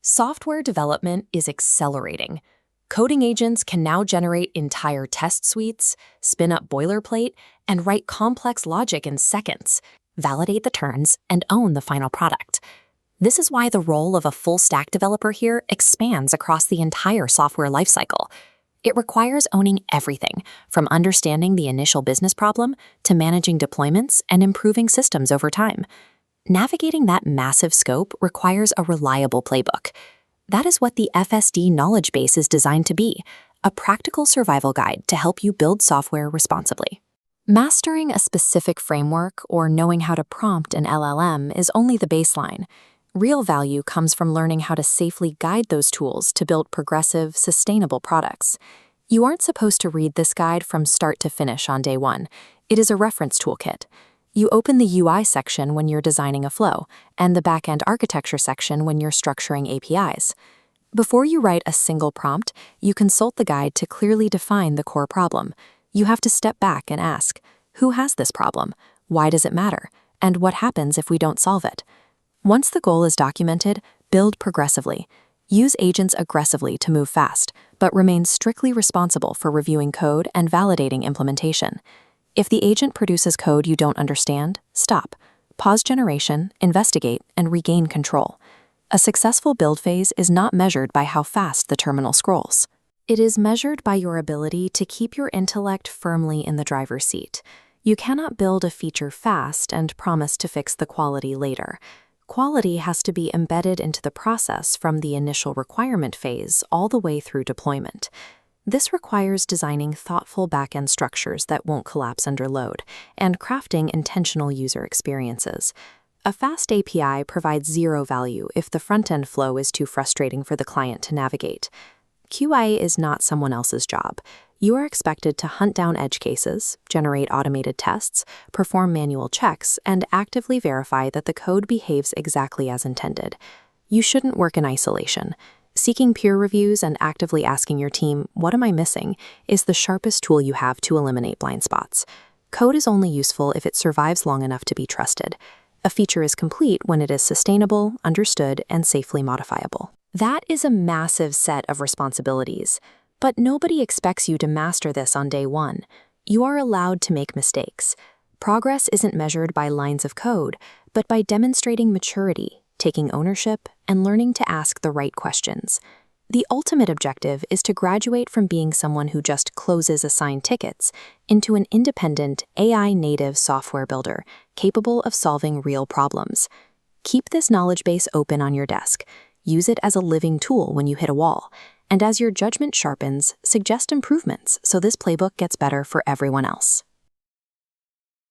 Software development is accelerating. Coding agents can now generate entire test suites, spin up boilerplate, and write complex logic in seconds, validate the turns, and own the final product. This is why the role of a full-stack developer here expands across the entire software lifecycle. It requires owning everything, from understanding the initial business problem to managing deployments and improving systems over time. Navigating that massive scope requires a reliable playbook. That is what the FSD Knowledge Base is designed to be, a practical survival guide to help you build software responsibly. Mastering a specific framework or knowing how to prompt an LLM is only the baseline. Real value comes from learning how to safely guide those tools to build progressive, sustainable products. You aren't supposed to read this guide from start to finish on day one. It is a reference toolkit. You open the UI section when you're designing a flow, and the backend architecture section when you're structuring APIs. Before you write a single prompt, you consult the guide to clearly define the core problem. You have to step back and ask, who has this problem? Why does it matter? And what happens if we don't solve it? Once the goal is documented, build progressively. Use agents aggressively to move fast, but remain strictly responsible for reviewing code and validating implementation. If the agent produces code you don't understand, stop. Pause generation, investigate, and regain control. A successful build phase is not measured by how fast the terminal scrolls. It is measured by your ability to keep your intellect firmly in the driver's seat. You cannot build a feature fast and promise to fix the quality later. Quality has to be embedded into the process from the initial requirement phase all the way through deployment. This requires designing thoughtful backend structures that won't collapse under load, and crafting intentional user experiences. A fast API provides zero value if the front-end flow is too frustrating for the client to navigate. QA is not someone else's job. You are expected to hunt down edge cases, generate automated tests, perform manual checks, and actively verify that the code behaves exactly as intended. You shouldn't work in isolation. Seeking peer reviews and actively asking your team, what am I missing, is the sharpest tool you have to eliminate blind spots. Code is only useful if it survives long enough to be trusted. A feature is complete when it is sustainable, understood, and safely modifiable. That is a massive set of responsibilities, but nobody expects you to master this on day one. You are allowed to make mistakes. Progress isn't measured by lines of code, but by demonstrating maturity, taking ownership, and learning to ask the right questions. The ultimate objective is to graduate from being someone who just closes assigned tickets into an independent, AI-native software builder capable of solving real problems. Keep this knowledge base open on your desk. Use it as a living tool when you hit a wall. And as your judgment sharpens, suggest improvements so this playbook gets better for everyone else.